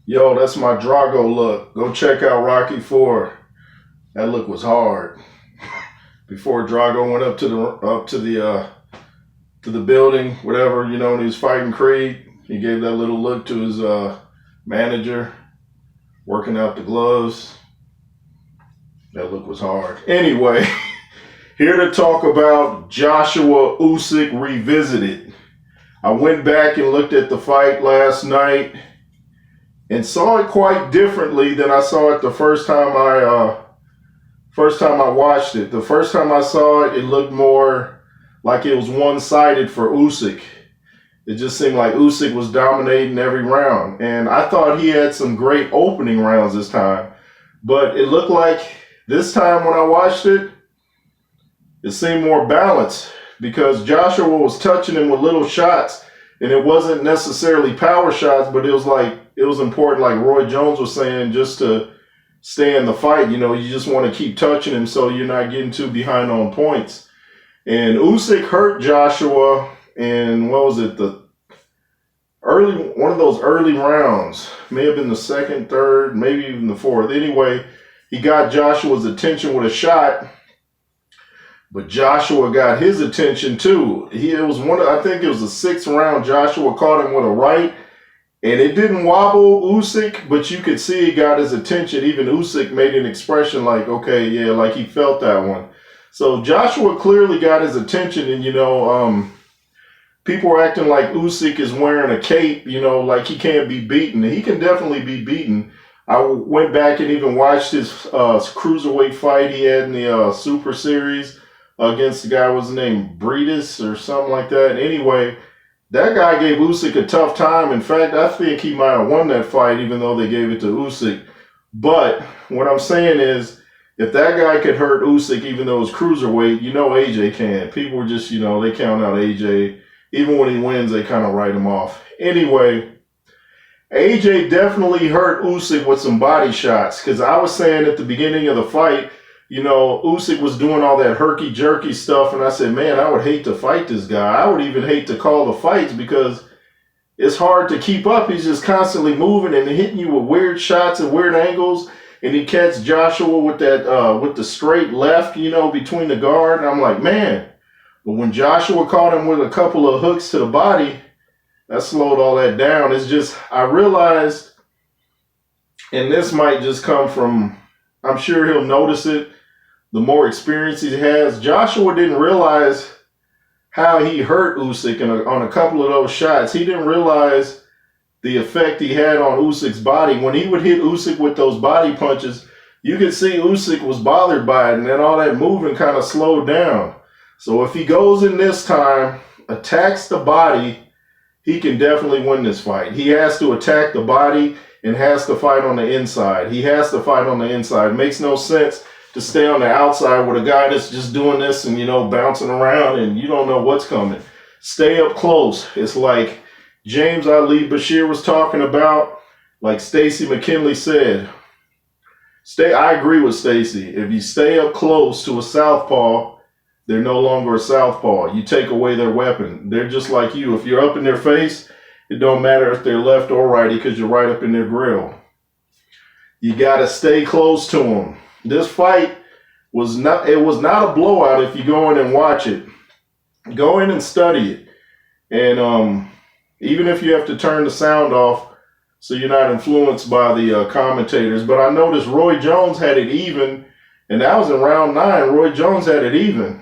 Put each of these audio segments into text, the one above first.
Yo, that's my Drago look. Go check out Rocky 4. That look was hard. Before Drago went up to the building, whatever, when he was fighting Creed, he gave that little look to his manager, working out the gloves. That look was hard. Anyway, here to talk about Joshua Usyk Revisited. I went back and looked at the fight last night and saw it quite differently than I saw it the first time I watched it. The first time I saw it, it looked more like it was one-sided for Usyk. It just seemed like Usyk was dominating every round, and I thought he had some great opening rounds this time. But it looked like this time when I watched it, it seemed more balanced because Joshua was touching him with little shots, and it wasn't necessarily power shots, but it was important, like Roy Jones was saying, just to stay in the fight. You just want to keep touching him so you're not getting too behind on points. And Usyk hurt Joshua in, what was it, one of those early rounds. May have been the second, third, maybe even the fourth. Anyway, he got Joshua's attention with a shot, but Joshua got his attention too. I think it was the sixth round. Joshua caught him with a right, and it didn't wobble Usyk, but you could see it got his attention. Even Usyk made an expression like, okay, yeah, like he felt that one. So Joshua clearly got his attention, and people are acting like Usyk is wearing a cape, like he can't be beaten. He can definitely be beaten. I went back and even watched his cruiserweight fight he had in the Super Series against the guy, what's his name, Breedis or something like that. Anyway, that guy gave Usyk a tough time. In fact, I think he might have won that fight, even though they gave it to Usyk. But what I'm saying is, if that guy could hurt Usyk, even though it's cruiserweight, AJ can. People are just, they count out AJ. Even when he wins, they kind of write him off. Anyway, AJ definitely hurt Usyk with some body shots. Because I was saying at the beginning of the fight, Usyk was doing all that herky-jerky stuff. And I said, man, I would hate to fight this guy. I would even hate to call the fights because it's hard to keep up. He's just constantly moving and hitting you with weird shots and weird angles. And he catches Joshua with with the straight left, between the guard. And I'm like, man. But when Joshua caught him with a couple of hooks to the body, that slowed all that down. It's just, I realized, and this might just come from, I'm sure he'll notice it, the more experience he has. Joshua didn't realize how he hurt Usyk on a couple of those shots. He didn't realize the effect he had on Usyk's body. When he would hit Usyk with those body punches, you could see Usyk was bothered by it, and then all that moving kind of slowed down. So if he goes in this time, attacks the body, he can definitely win this fight. He has to attack the body and has to fight on the inside. He has to fight on the inside. It makes no sense to stay on the outside with a guy that's just doing this and, bouncing around and you don't know what's coming. Stay up close. It's like James Ali Bashir was talking about, like Stacey McKinley said. I agree with Stacey. If you stay up close to a southpaw, they're no longer a southpaw. You take away their weapon. They're just like you. If you're up in their face, it don't matter if they're left or righty because you're right up in their grill. You got to stay close to them. This fight was not a blowout if you go in and watch it. Go in and study it. And even if you have to turn the sound off so you're not influenced by the commentators. But I noticed Roy Jones had it even, and that was in round 9. Roy Jones had it even.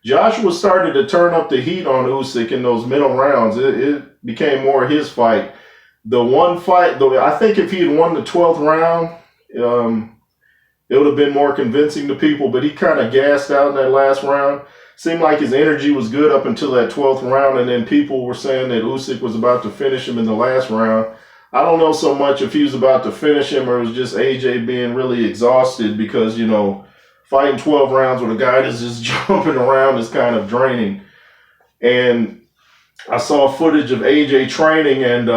Joshua started to turn up the heat on Usyk in those middle rounds. It became more his fight. The one fight, though, I think if he had won the 12th round, it would have been more convincing to people, but he kind of gassed out in that last round. Seemed like his energy was good up until that 12th round, and then people were saying that Usyk was about to finish him in the last round. I don't know so much if he was about to finish him or it was just AJ being really exhausted because, fighting 12 rounds with a guy that's just jumping around is kind of draining. And I saw footage of AJ training, and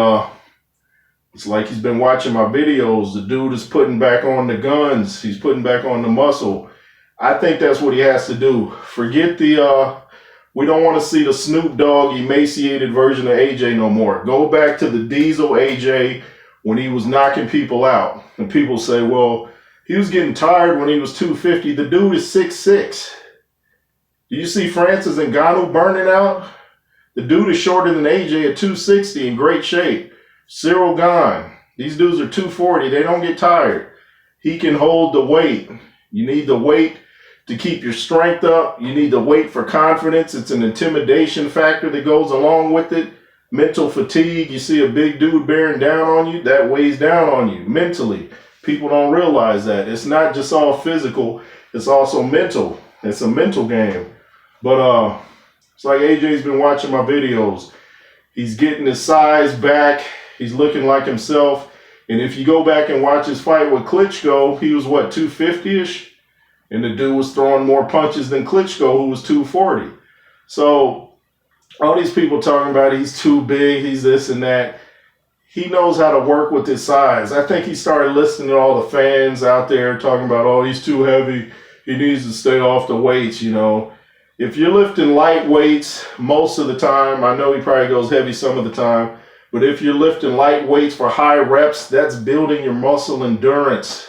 it's like he's been watching my videos. The dude is putting back on the guns. He's putting back on the muscle. I think that's what he has to do. Forget we don't want to see the Snoop Dogg emaciated version of AJ no more. Go back to the Diesel AJ when he was knocking people out. And people say, well, he was getting tired when he was 250. The dude is 6'6". Do you see Francis Ngannou burning out? The dude is shorter than AJ at 260, in great shape. Cyril Gane. These dudes are 240. They don't get tired. He can hold the weight. You need the weight to keep your strength up. You need the weight for confidence. It's an intimidation factor that goes along with it. Mental fatigue. You see a big dude bearing down on you, that weighs down on you mentally. People don't realize that. It's not just all physical. It's also mental. It's a mental game. But it's like AJ's been watching my videos. He's getting his size back. He's looking like himself. And if you go back and watch his fight with Klitschko, he was what, 250-ish? And the dude was throwing more punches than Klitschko, who was 240. So all these people talking about he's too big, he's this and that. He knows how to work with his size. I think he started listening to all the fans out there talking about, oh, he's too heavy. He needs to stay off the weights, you know. If you're lifting light weights most of the time, I know he probably goes heavy some of the time, but if you're lifting light weights for high reps, that's building your muscle endurance.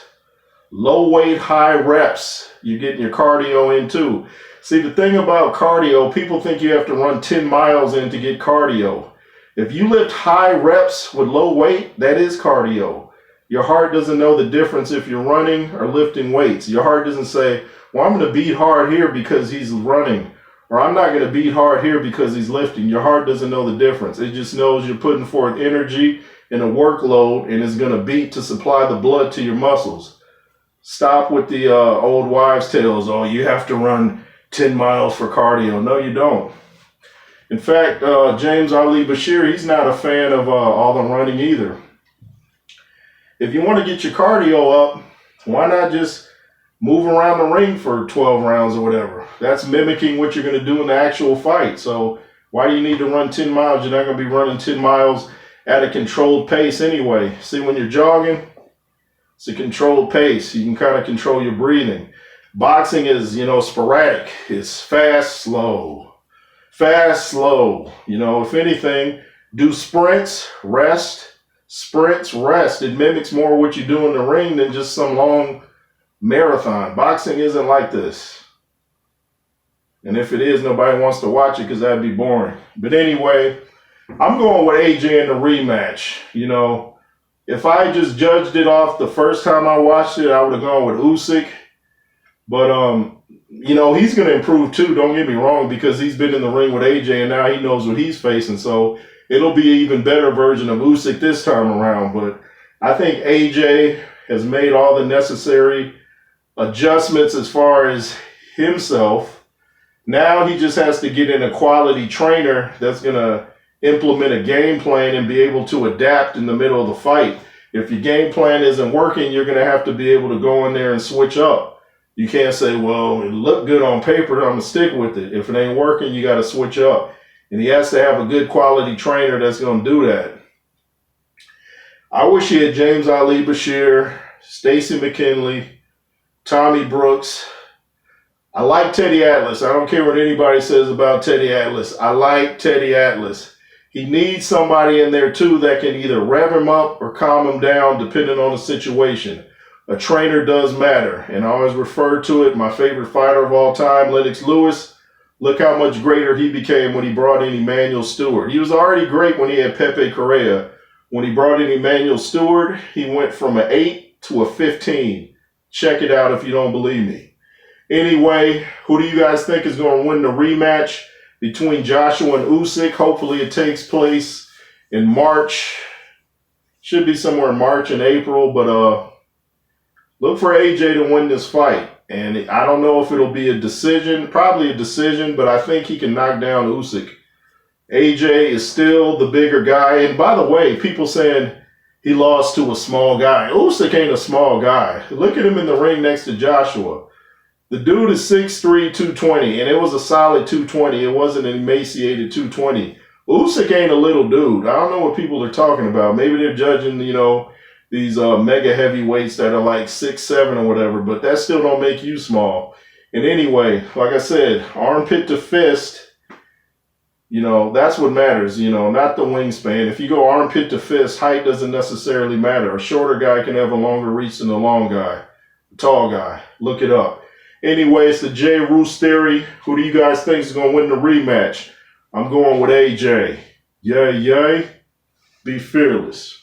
Low weight, high reps, you're getting your cardio in too. See, the thing about cardio, people think you have to run 10 miles in to get cardio. If you lift high reps with low weight, that is cardio. Your heart doesn't know the difference if you're running or lifting weights. Your heart doesn't say, well, I'm going to beat hard here because he's running, or I'm not going to beat hard here because he's lifting. Your heart doesn't know the difference. It just knows you're putting forth energy and a workload, and it's going to beat to supply the blood to your muscles. Stop with the old wives' tales. Oh, you have to run 10 miles for cardio. No, you don't. In fact, James Ali Bashir, he's not a fan of all the running either. If you want to get your cardio up, why not just move around the ring for 12 rounds or whatever? That's mimicking what you're going to do in the actual fight. So why do you need to run 10 miles? You're not going to be running 10 miles at a controlled pace anyway. See, when you're jogging, it's a controlled pace. You can kind of control your breathing. Boxing is, sporadic. It's fast, slow. Fast, slow. If anything, do sprints, rest. Sprints, rest. It mimics more what you do in the ring than just some long marathon. Boxing isn't like this. And if it is, nobody wants to watch it because that'd be boring. But anyway, I'm going with AJ in the rematch. If I just judged it off the first time I watched it, I would have gone with Usyk. But, he's going to improve too, don't get me wrong, because he's been in the ring with AJ and now he knows what he's facing. So it'll be an even better version of Usyk this time around. But I think AJ has made all the necessary adjustments as far as himself. Now he just has to get in a quality trainer that's going to implement a game plan and be able to adapt in the middle of the fight. If your game plan isn't working, you're going to have to be able to go in there and switch up. You can't say, well, it looked good on paper, I'm going to stick with it. If it ain't working, you got to switch up. And he has to have a good quality trainer that's going to do that. I wish he had James Ali Bashir, Stacey McKinley, Tommy Brooks. I like Teddy Atlas. I don't care what anybody says about Teddy Atlas. I like Teddy Atlas. He needs somebody in there too that can either rev him up or calm him down depending on the situation. A trainer does matter. And I always refer to it, my favorite fighter of all time, Lennox Lewis. Look how much greater he became when he brought in Emmanuel Stewart. He was already great when he had Pepe Correa. When he brought in Emmanuel Stewart, he went from an 8 to a 15. Check it out if you don't believe me. Anyway, who do you guys think is going to win the rematch between Joshua and Usyk? Hopefully it takes place in March. Should be somewhere in March and April, but look for AJ to win this fight. And I don't know if it'll be a decision, probably a decision, but I think he can knock down Usyk. AJ is still the bigger guy. And by the way, people saying he lost to a small guy. Usyk ain't a small guy. Look at him in the ring next to Joshua. The dude is 6'3", 220, and it was a solid 220. It wasn't an emaciated 220. Usyk ain't a little dude. I don't know what people are talking about. Maybe they're judging, these mega heavyweights that are like 6'7" or whatever, but that still don't make you small. And anyway, like I said, armpit to fist, You know, that's what matters, you know, not the wingspan. If you go armpit to fist, height doesn't necessarily matter. A shorter guy can have a longer reach than a long guy, a tall guy. Look it up. Anyway, it's the J. Roos theory. Who do you guys think is going to win the rematch? I'm going with AJ. Yay, yay. Be fearless.